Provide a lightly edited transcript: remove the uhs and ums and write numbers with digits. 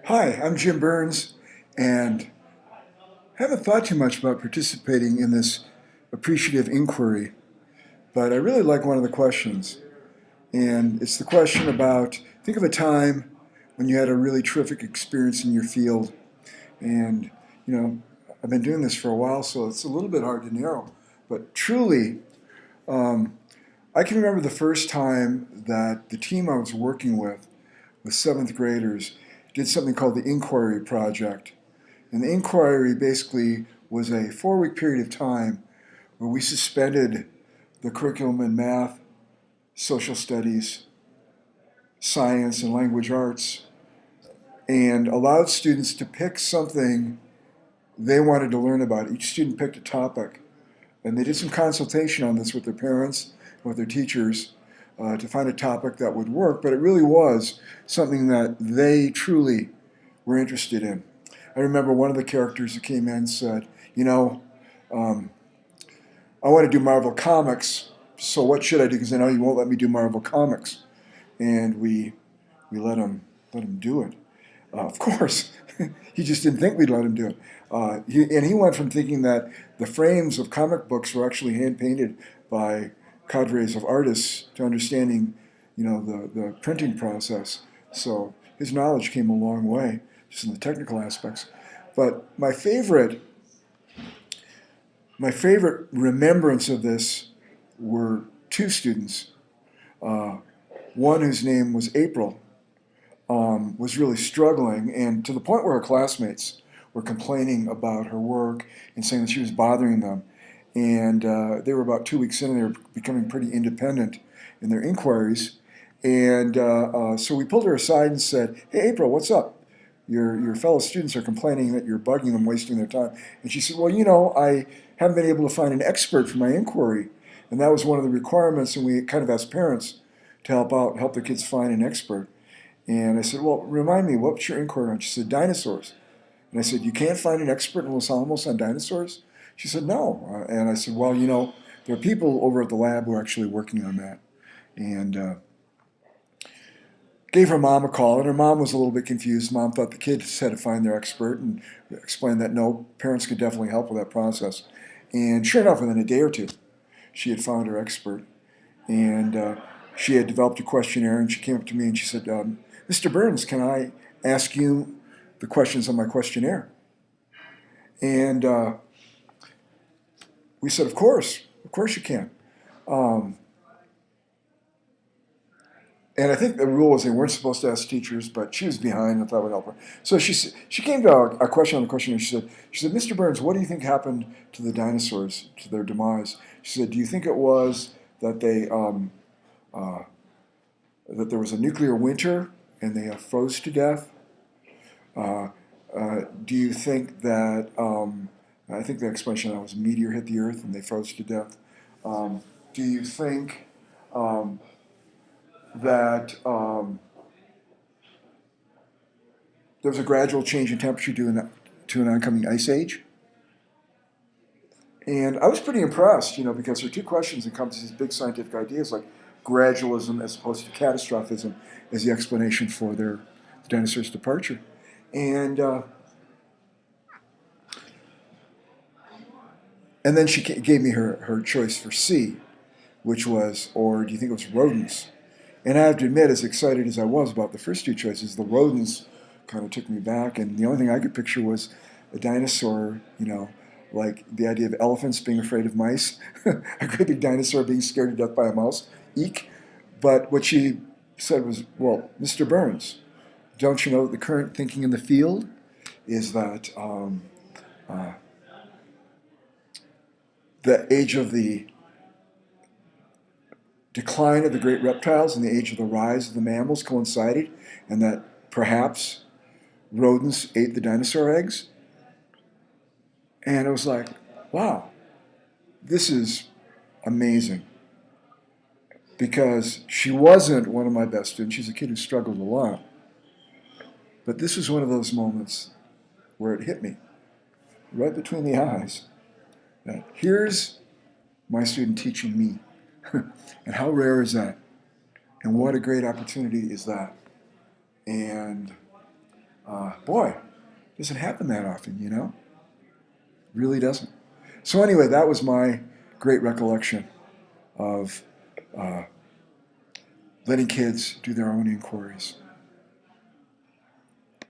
Hi, I'm Jim Burns, and haven't thought too much about participating in this appreciative inquiry, but I really like one of the questions. And it's the question about think of a time when you had a really terrific experience in your field. And, you know, I've been doing this for a while, so it's a little bit hard to narrow. But truly, um, I can remember the first time that the team I was working with seventh graders, did something called the Inquiry Project. And the inquiry basically was a 4 week period of time where we suspended the curriculum in math, social studies, science, and language arts and allowed students to pick something they wanted to learn about. Each student picked a topic. And they did some consultation on this with their parents, with their teachers, to find a topic that would work, but it really was something that they truly were interested in. I remember one of the characters that came in said, um, I want to do Marvel Comics, so what should I do? Because I know you won't let me do Marvel Comics. And we let him do it. Of course, he just didn't think we'd let him do it. He went from thinking that the frames of comic books were actually hand painted by cadres of artists to understanding, the printing process. So his knowledge came a long way, just in the technical aspects. But my favorite remembrance of this were two students. Uh, One whose name was April, was really struggling, and to the point where her classmates were complaining about her work and saying that she was bothering them. And they were about 2 weeks in, and they were becoming pretty independent in their inquiries. And so we pulled her aside and said, "Hey, April, what's up? Your fellow students are complaining that you're bugging them, wasting their time." And she said, "Well, I haven't been able to find an expert for my inquiry." And that was one of the requirements, and we kind of asked parents to help out, help their kids find an expert. And I said, "Well, remind me, what's your inquiry on?" She said, "Dinosaurs." And I said, "You can't find an expert in Los Alamos on dinosaurs?" She said, "No." And I said, "Well, there are people over at the lab who are actually working on that." And gave her mom a call, and her mom was a little bit confused. Mom thought the kids had to find their expert and explained that no, parents could definitely help with that process. And sure enough, within a day or two, she had found her expert. And she had developed a questionnaire, and she came up to me and she said, "Mr. Burns, can I ask you the questions on my questionnaire?" And we said, of course you can. Um, and I think the rule was they weren't supposed to ask teachers, but she was behind and thought it would help her. So she came to a question on the questionnaire. She said, "Mr. Burns, what do you think happened to the dinosaurs, to their demise?" She said, "Do you think it was that uh, that there was a nuclear winter and they froze to death? Uh, do you think that, I think the explanation of that was a meteor hit the Earth and they froze to death? Do you think um, that there was a gradual change in temperature due to an oncoming ice age?" And I was pretty impressed, because her two questions encompass these big scientific ideas like gradualism as opposed to catastrophism as the explanation for their dinosaurs' departure. And and then she gave me her choice for C, which was, or do you think it was rodents? And I have to admit, as excited as I was about the first two choices, the rodents kind of took me back. And the only thing I could picture was a dinosaur, like the idea of elephants being afraid of mice, a great big dinosaur being scared to death by a mouse. Eek. But what she said was, "Well, Mr. Burns, don't you know that the current thinking in the field is that uh, the age of the decline of the great reptiles and the age of the rise of the mammals coincided, and that perhaps rodents ate the dinosaur eggs?" And I was like, wow, this is amazing. Because she wasn't one of my best students. She's a kid who struggled a lot. But this was one of those moments where it hit me right between the eyes that here's my student teaching me. And how rare is that? And what a great opportunity is that? And Boy, doesn't happen that often, you know? Really doesn't. So anyway, that was my great recollection of letting kids do their own inquiries.